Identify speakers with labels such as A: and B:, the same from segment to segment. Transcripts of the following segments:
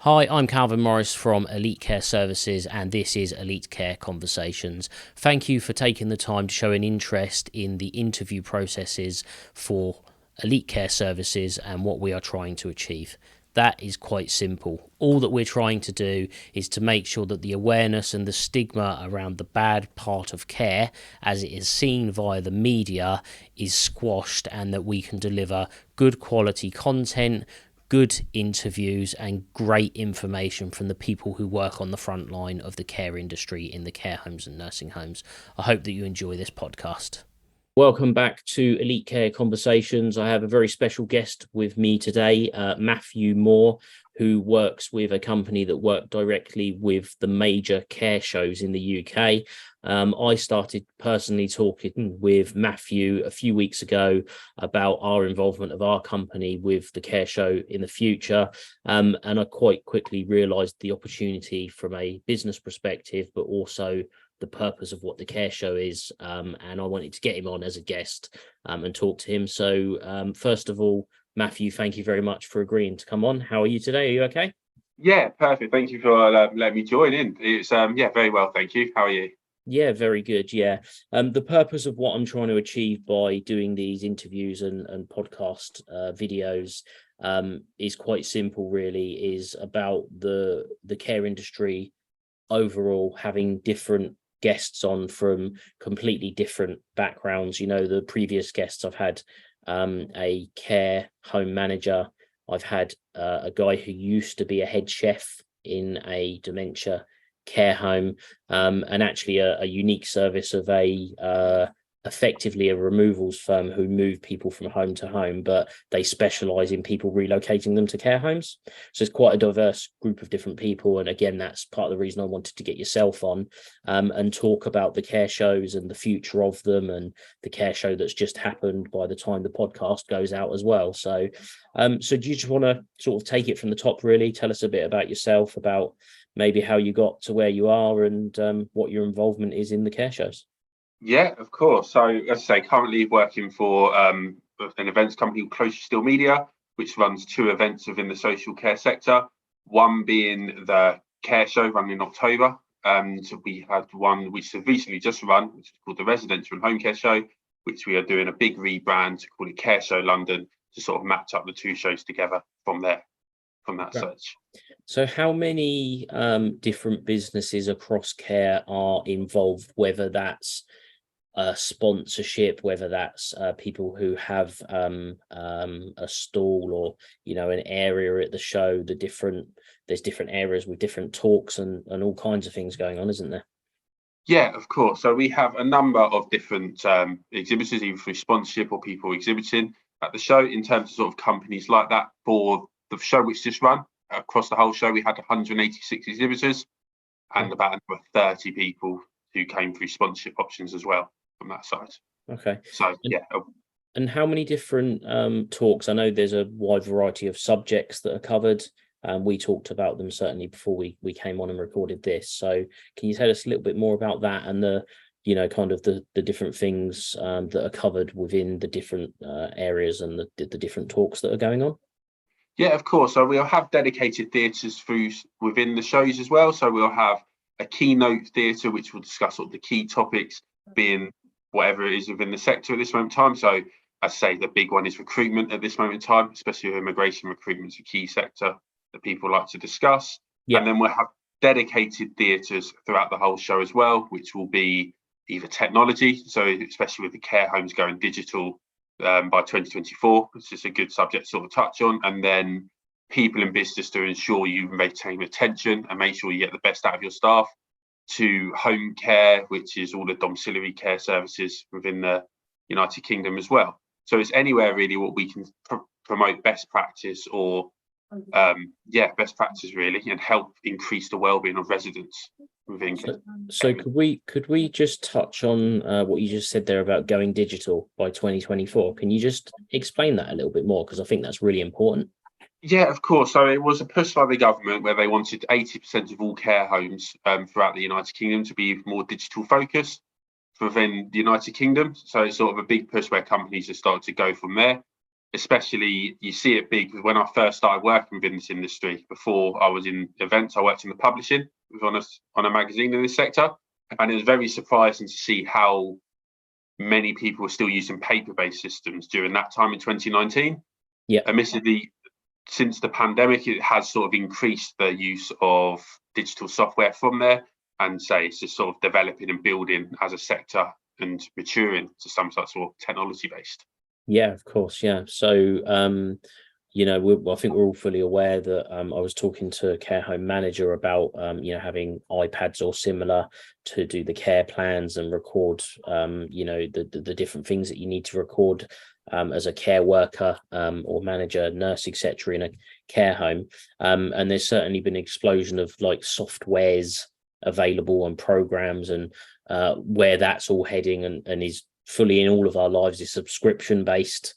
A: Hi, I'm Calvin Morris from Elite Care Services, and this is Elite Care Conversations. Thank you for taking the time to show an interest in the interview processes for Elite Care Services and what we are trying to achieve. That is quite simple. All that we're trying to do is to make sure that the awareness and the stigma around the bad part of care, as it is seen via the media, is squashed, and that we can deliver good quality content, good interviews and great information from the people who work on the front line of the care industry in the care homes and nursing homes. I hope that you enjoy this podcast. Welcome back to Elite Care Conversations. I have a very special guest with me today, Matthew Moore, who works with a company that work directly with the major care shows in the UK. I started personally talking with Matthew a few weeks ago about our involvement of our company with the care show in the future. And I quite quickly realised the opportunity from a business perspective, but also the purpose of what the care show is. And I wanted to get him on as a guest and talk to him. So first of all, Matthew, thank you very much for agreeing to come on. How are you today? Are you okay?
B: Yeah, perfect. Thank you for letting me join in. It's very well, thank you. How are you?
A: Yeah, very good. Yeah. The purpose of what I'm trying to achieve by doing these interviews and podcast videos is quite simple, really, is about the care industry overall, having different guests on from completely different backgrounds. You know, the previous guests I've had a care home manager. I've had a guy who used to be a head chef in a dementia care home, and actually a unique service of effectively a removals firm who move people from home to home, but they specialize in people relocating them to care homes. So it's quite a diverse group of different people. And again, that's part of the reason I wanted to get yourself on and talk about the care shows and the future of them, and the care show that's just happened by the time the podcast goes out as well. So so do you just want to sort of take it from the top, really? Tell us a bit about yourself, about maybe how you got to where you are, and what your involvement is in the care shows.
B: Yeah, of course. So, as I say, currently working for an events company called Close Still Media, which runs two events within the social care sector. One being the care show run in October. So we had one which has recently just run, which is called the Residential and Home Care Show, which we are doing a big rebrand to call it Care Show London, to sort of match up the two shows together from there, from that search.
A: So how many different businesses across care are involved, whether that's sponsorship, whether that's people who have a stall, or an area at the show? There's different areas with different talks and all kinds of things going on, isn't there?
B: Yeah, of course. So we have a number of different exhibitors, either through sponsorship or people exhibiting at the show. In terms of sort of companies like that, for the show which just run, across the whole show, we had 186 exhibitors and about 30 people who came through sponsorship options as well from that side.
A: Okay.
B: So yeah.
A: And how many different talks? I know there's a wide variety of subjects that are covered. We talked about them certainly before we came on and recorded this. So can you tell us a little bit more about that, and the kind of the different things that are covered within the different areas, and the different talks that are going on?
B: Yeah, of course. So we'll have dedicated theatres within the shows as well. So we'll have a keynote theatre which will discuss sort of the key topics, being whatever it is within the sector at this moment in time. So I say the big one is recruitment at this moment in time, especially with immigration. Recruitment is a key sector that people like to discuss. Yeah. And then we'll have dedicated theatres throughout the whole show as well, which will be either technology, so especially with the care homes going digital by 2024, which is a good subject to sort of touch on, and then people in business to ensure you maintain retention and make sure you get the best out of your staff, to home care, which is all the domiciliary care services within the United Kingdom as well. So it's anywhere really what we can promote best practice, or best practice really, and help increase the well-being of residents within.
A: So could we just touch on what you just said there about going digital by 2024? Can you just explain that a little bit more, because I think that's really important.
B: Yeah, of course. So it was a push by the government where they wanted 80% of all care homes throughout the United Kingdom to be more digital focused within the United Kingdom. So it's sort of a big push where companies have started to go from there. especially you see it big when I first started working within this industry. Before I was in events, I worked in the publishing, was on a magazine in this sector, and it was very surprising to see how many people were still using paper-based systems during that time in 2019.
A: Yeah.
B: Admittedly, since the pandemic, it has sort of increased the use of digital software from there, and say it's just sort of developing and building as a sector and maturing to some sort of technology based.
A: Yeah, of course. Yeah. So, I think we're all fully aware that I was talking to a care home manager about, having iPads or similar to do the care plans and record, the different things that you need to record as a care worker or manager, nurse, etc. in a care home. And there's certainly been an explosion of like softwares available and programs, and where that's all heading and is fully in all of our lives is subscription based.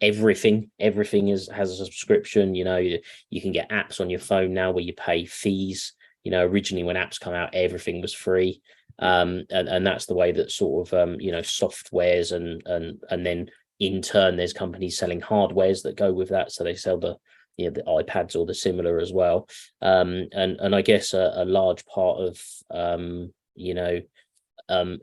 A: Everything has a subscription. You can get apps on your phone now where you pay fees. Originally when apps come out, everything was free. And that's the way that sort of softwares and then in turn there's companies selling hardwares that go with that, so they sell the iPads or the similar as well. And I guess a large part of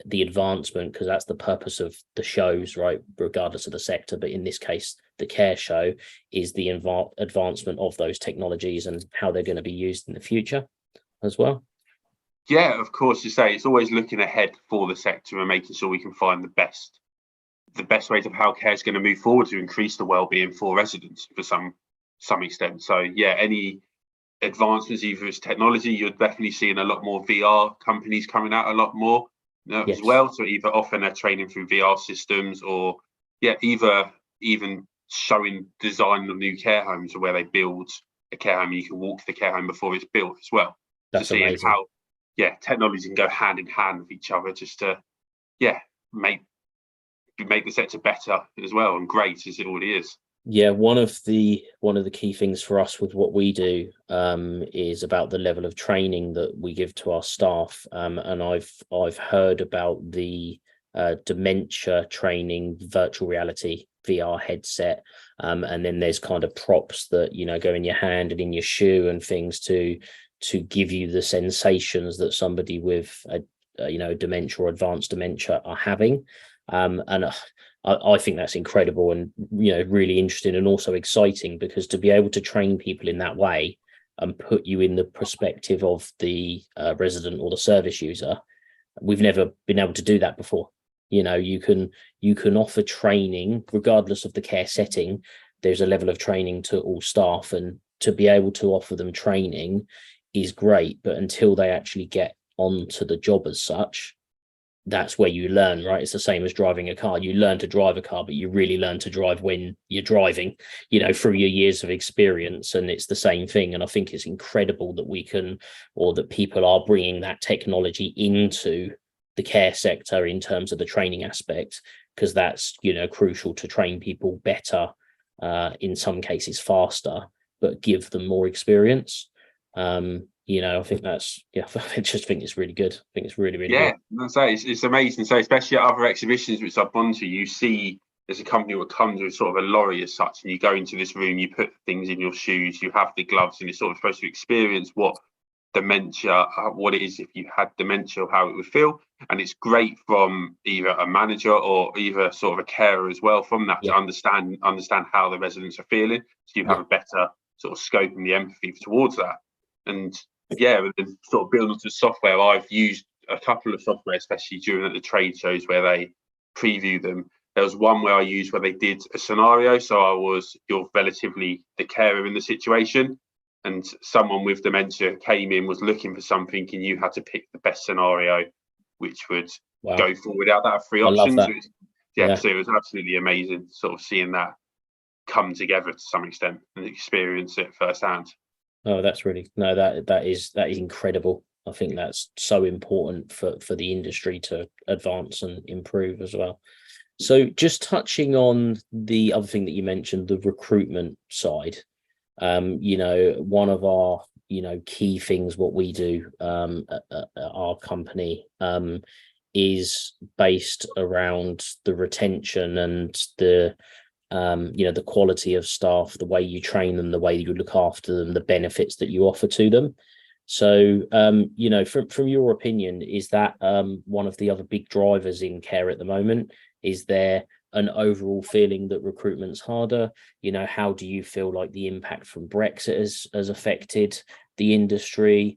A: the advancement, because that's the purpose of the shows, right, regardless of the sector, but in this case the care show, is the advancement of those technologies and how they're going to be used in the future as well.
B: Yeah, of course. You say it's always looking ahead for the sector and making sure we can find the best ways of how care is going to move forward to increase the well-being for residents for some extent. So yeah, any advancements, either it's technology, you're definitely seeing a lot more VR companies coming out a lot more
A: Yes.
B: as well. So either offering their training through VR systems, or even showing design of new care homes where they build a care home, you can walk to the care home before it's built as well.
A: That's
B: so seeing
A: amazing.
B: how technology can go hand in hand with each other just to make the sector better as well, and great as it already is.
A: Yeah, one of the key things for us with what we do is about the level of training that we give to our staff. And I've heard about the dementia training virtual reality VR headset, and then there's kind of props that go in your hand and in your shoe and things to give you the sensations that somebody with dementia or advanced dementia are having. And I think that's incredible and really interesting and also exciting, because to be able to train people in that way and put you in the perspective of the resident or the service user, we've never been able to do that before. You can offer training regardless of the care setting. There's a level of training to all staff, and to be able to offer them training is great, but until they actually get onto the job as such, that's where you learn, right? It's the same as driving a car. You learn to drive a car, but you really learn to drive when you're driving, through your years of experience. And it's the same thing. And I think it's incredible that we can, or that people are bringing that technology into the care sector in terms of the training aspect, because that's, crucial to train people better, in some cases faster, but give them more experience. I think that's, I just think it's really good. I think it's really, really good.
B: Yeah, it's amazing. So especially at other exhibitions which I've gone to, you see there's a company that comes with sort of a lorry as such, and you go into this room, you put things in your shoes, you have the gloves, and you're sort of supposed to experience what it is if you had dementia, how it would feel. And it's great from either a manager or either sort of a carer as well, from that to understand how the residents are feeling, so you have a better sort of scope and the empathy towards that. And and sort of building to the software, I've used a couple of software, especially during the trade shows where they preview them. There was one where I used where they did a scenario. So you're relatively the carer in the situation, and someone with dementia came in, was looking for something, and you had to pick the best scenario, which would go forward out that three options. So it was absolutely amazing sort of seeing that come together to some extent and experience it firsthand.
A: Oh, that's really that is incredible. I think that's so important for the industry to advance and improve as well. So just touching on the other thing that you mentioned, the recruitment side, one of our key things, what we do at our company is based around the retention and the the quality of staff, the way you train them, the way you look after them, the benefits that you offer to them. So, from your opinion, is that one of the other big drivers in care at the moment? Is there an overall feeling that recruitment's harder? How do you feel like the impact from Brexit has affected the industry?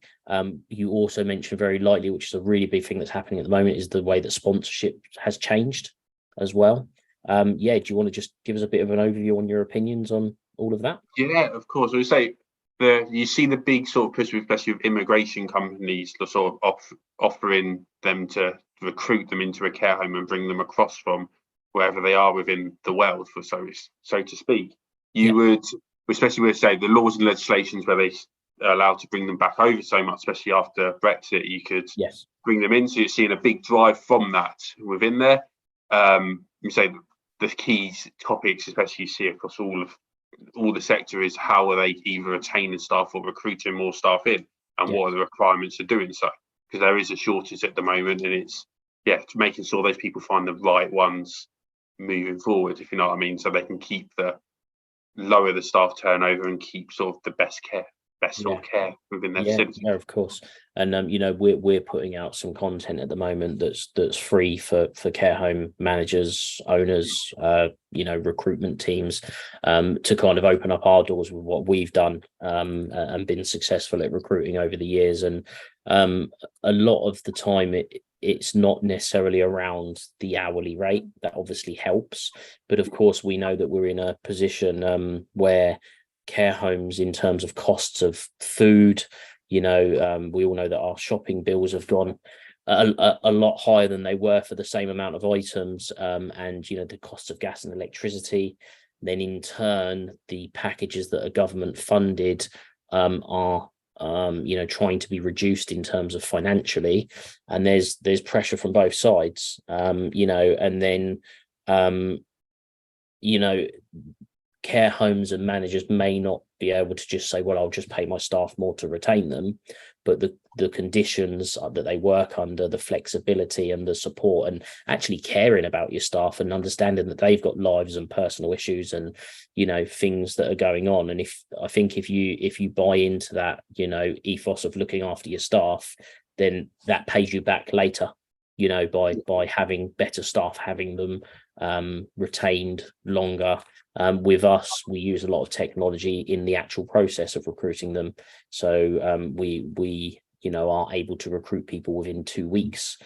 A: You also mentioned very lightly, which is a really big thing that's happening at the moment, is the way that sponsorship has changed as well. Do you want to just give us a bit of an overview on your opinions on all of that?
B: Yeah, of course. We say you see the big sort of push, especially with immigration companies, the sort of offering them to recruit them into a care home and bring them across from wherever they are within the world, for so to speak. You would, especially with say the laws and legislations where they are allowed to bring them back over so much, especially after Brexit, you could bring them in. So you're seeing a big drive from that within there. You say the key topics, especially you see across all the sector, is how are they either retaining staff or recruiting more staff in, and what are the requirements of doing so, because there is a shortage at the moment, and it's making sure those people find the right ones moving forward, if you know what I mean, so they can lower the staff turnover and keep sort of the best sort of care within their facility.
A: Yeah, of course. And we're putting out some content at the moment that's free for care home managers, owners, recruitment teams, to kind of open up our doors with what we've done and been successful at recruiting over the years. And a lot of the time it's not necessarily around the hourly rate. That obviously helps, but of course we know that we're in a position where care homes, in terms of costs of food, we all know that our shopping bills have gone a lot higher than they were for the same amount of items, and the cost of gas and electricity. Then in turn, the packages that are government funded are trying to be reduced in terms of financially, and there's pressure from both sides, and then care homes and managers may not be able to just say, well, I'll just pay my staff more to retain them, but the conditions that they work under, the flexibility and the support, and actually caring about your staff and understanding that they've got lives and personal issues and things that are going on. And if you buy into that ethos of looking after your staff, then that pays you back later, by having better staff, having them retained longer. With us, we use a lot of technology in the actual process of recruiting them. So we are able to recruit people within 2 weeks,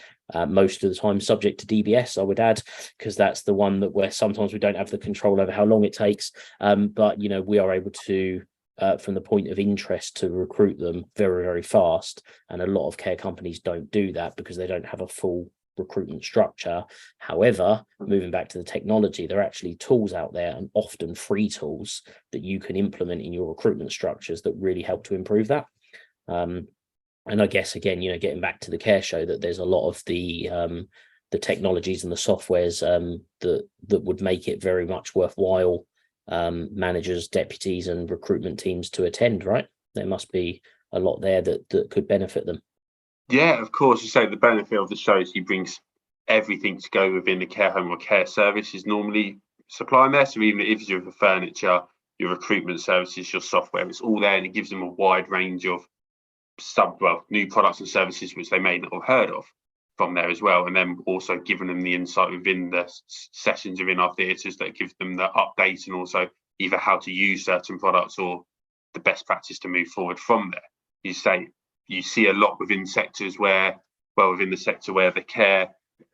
A: most of the time subject to DBS, I would add, because that's the one where sometimes we don't have the control over how long it takes. But we are able to, from the point of interest, to recruit them very, very fast. And a lot of care companies don't do that because they don't have a full recruitment structure. However, moving back to the technology, there are actually tools out there, and often free tools, that you can implement in your recruitment structures that really help to improve that. And I guess, again, getting back to the care show, that there's a lot of the technologies and the softwares that would make it very much worthwhile managers, deputies and recruitment teams to attend, right? There must be a lot there that could benefit them.
B: Yeah, of course. You say the benefit of the show is he brings everything to go within the care home or care service is normally supplying there. So even if you're for furniture, your recruitment services, your software, it's all there, and it gives them a wide range of new products and services which they may not have heard of from there as well. And then also giving them the insight within the sessions within our theatres that gives them the update, and also either how to use certain products or the best practice to move forward from there. You see a lot within within the sector where the care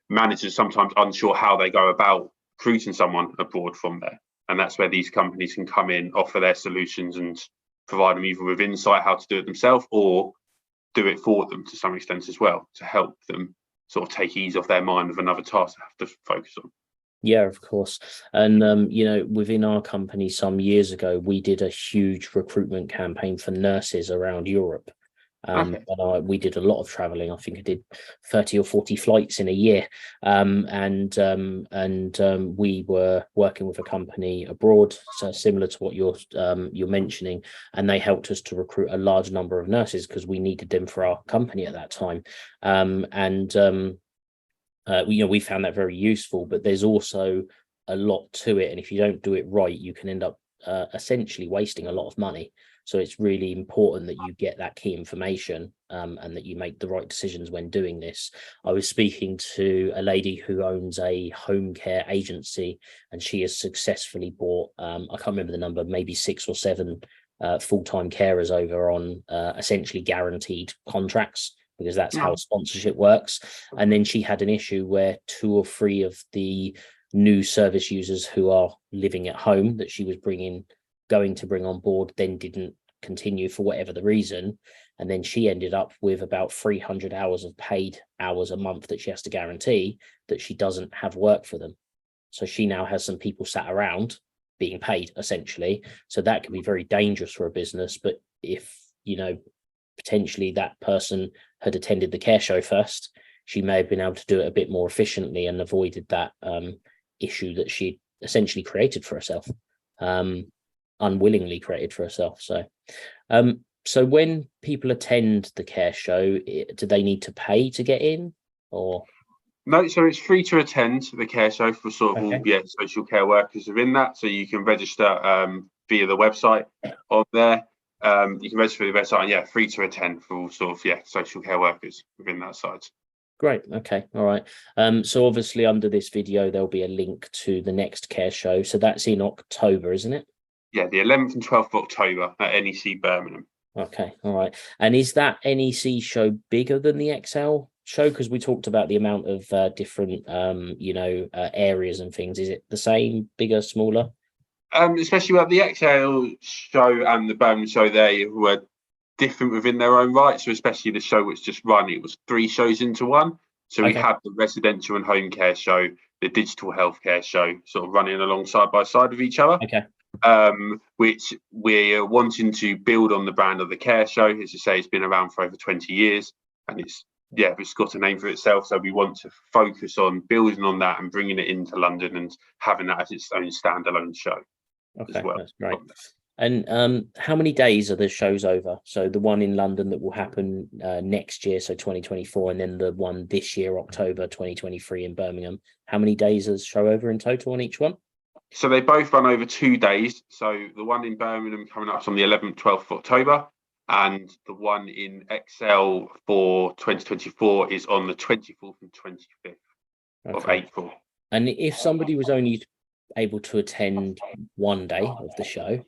B: managers sometimes unsure how they go about recruiting someone abroad from there. And that's where these companies can come in, offer their solutions and provide them either with insight how to do it themselves or do it for them to some extent as well, to help them sort of take ease off their mind of another task they have to focus on.
A: Yeah, of course. And, within our company some years ago, we did a huge recruitment campaign for nurses around Europe. And we did a lot of traveling. I think I did 30 or 40 flights in a year. And we were working with a company abroad, so similar to what you're mentioning, and they helped us to recruit a large number of nurses because we needed them for our company at that time. We found that very useful. But there's also a lot to it, and if you don't do it right, you can end up essentially wasting a lot of money. So it's really important that you get that key information, and that you make the right decisions when doing this. I was speaking to a lady who owns a home care agency, and she has successfully bought, I can't remember the number, maybe 6 or 7 full-time carers over on essentially guaranteed contracts, because that's how sponsorship works. And then she had an issue where 2 or 3 of the new service users who are living at home that she was going to bring on board then didn't continue for whatever the reason. And then she ended up with about 300 hours of paid hours a month that she has to guarantee that she doesn't have work for them. So she now has some people sat around being paid, essentially. So that can be very dangerous for a business. But if, potentially that person had attended the care show first, she may have been able to do it a bit more efficiently and avoided that issue that she essentially created for herself, unwillingly created for herself. So when people attend the care show, do they need to pay to get in, or?
B: No, so it's free to attend the care show for sort of all social care workers within that. So you can register via the website on there. You can register for the website, and free to attend for all sort of social care workers within that side.
A: Great. Okay. All right. So obviously under this video there'll be a link to the next care show. So that's in October, isn't it?
B: Yeah, the 11th and 12th of October at NEC Birmingham.
A: Okay. All right. And is that NEC show bigger than the XL show? Because we talked about the amount of different areas and things. Is it the same, bigger, smaller?
B: Especially with the XL show and the Birmingham show, they were different within their own right. So especially the show which just run, it was 3 shows into one. So we had the residential and home care show, the digital healthcare show, sort of running along side by side with each other.
A: Okay.
B: Which we're wanting to build on the brand of the care show. As you say, it's been around for over 20 years, and it's got a name for itself. So we want to focus on building on that and bringing it into London and having that as its own standalone show.
A: Okay,
B: as well.
A: That's great. And how many days are the shows over? So the one in London that will happen next year, so 2024, and then the one this year, October 2023 in Birmingham. How many days is the show over in total on each one?
B: So they both run over 2 days. So the one in Birmingham coming up on the 11th, 12th of October, and the one in XL for 2024 is on the 24th and 25th of April.
A: And if somebody was only able to attend one day of the show,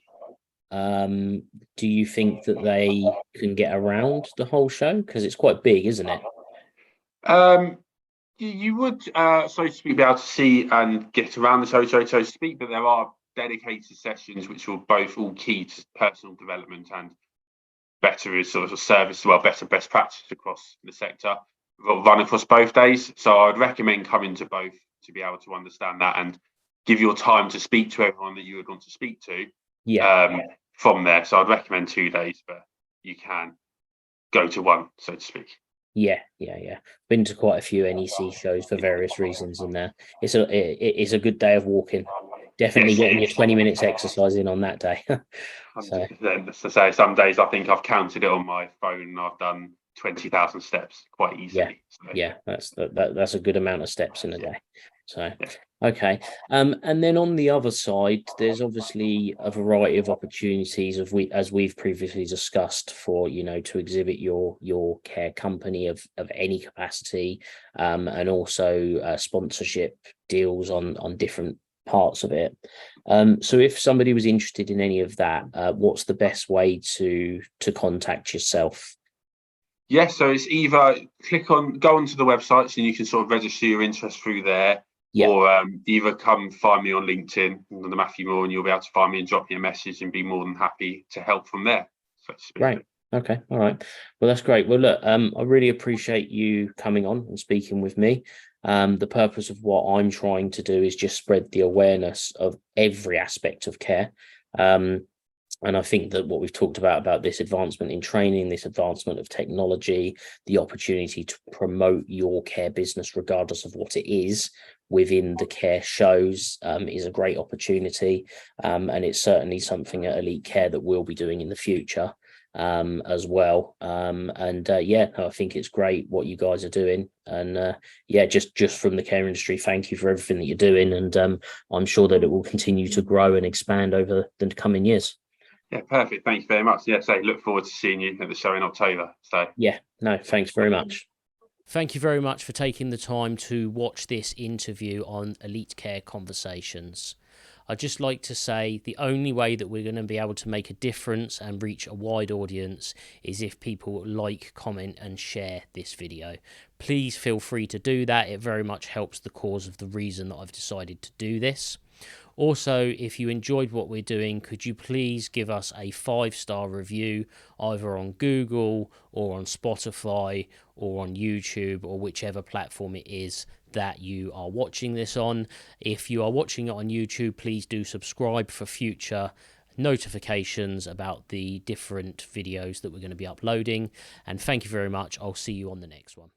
A: do you think that they can get around the whole show? Because it's quite big, isn't it?
B: You would, so to speak, be able to see and get around the show, so to speak, but there are dedicated sessions which will both all key to personal development and better sort of service, better best practice across the sector, run across both days. So I would recommend coming to both to be able to understand that and give your time to speak to everyone that you would want to speak to from there. So I'd recommend 2 days, but you can go to one, so to speak.
A: Yeah. Been to quite a few NEC shows for various reasons, and it's a good day of walking. Definitely getting your 20 minutes exercise in on that day.
B: So to say, some days I think I've counted it on my phone and I've done 20,000 steps quite easily.
A: That's a good amount of steps in a day. So okay. And then on the other side, there's obviously a variety of opportunities as we've previously discussed for, to exhibit your care company of any capacity, and also sponsorship deals on different parts of it. So if somebody was interested in any of that, what's the best way to contact yourself?
B: Yes, so it's either go onto the websites and you can sort of register your interest through there, or either come find me on LinkedIn under Matthew Moore, and you'll be able to find me and drop me a message and be more than happy to help from there.
A: Right. Okay. All right. Well, that's great. Well, look, I really appreciate you coming on and speaking with me. The purpose of what I'm trying to do is just spread the awareness of every aspect of care. And I think that what we've talked about this advancement in training, this advancement of technology, the opportunity to promote your care business, regardless of what it is, within the care shows, is a great opportunity. And it's certainly something at Elite Care that we'll be doing in the future. as well. And yeah, no, I think it's great what you guys are doing. And yeah, just from the care industry, thank you for everything that you're doing. And I'm sure that it will continue to grow and expand over the coming years.
B: Yeah, perfect. Thank you very much. Yeah, so look forward to seeing you at the show in October. So
A: Yeah, no, thanks very much. Thank you very much for taking the time to watch this interview on Elite Care Conversations. I'd just like to say the only way that we're going to be able to make a difference and reach a wide audience is if people like, comment, and share this video. Please feel free to do that. It very much helps the cause of the reason that I've decided to do this. Also, if you enjoyed what we're doing, could you please give us a 5-star review either on Google or on Spotify or on YouTube or whichever platform it is that you are watching this on. If you are watching it on YouTube, please do subscribe for future notifications about the different videos that we're going to be uploading. And thank you very much. I'll see you on the next one.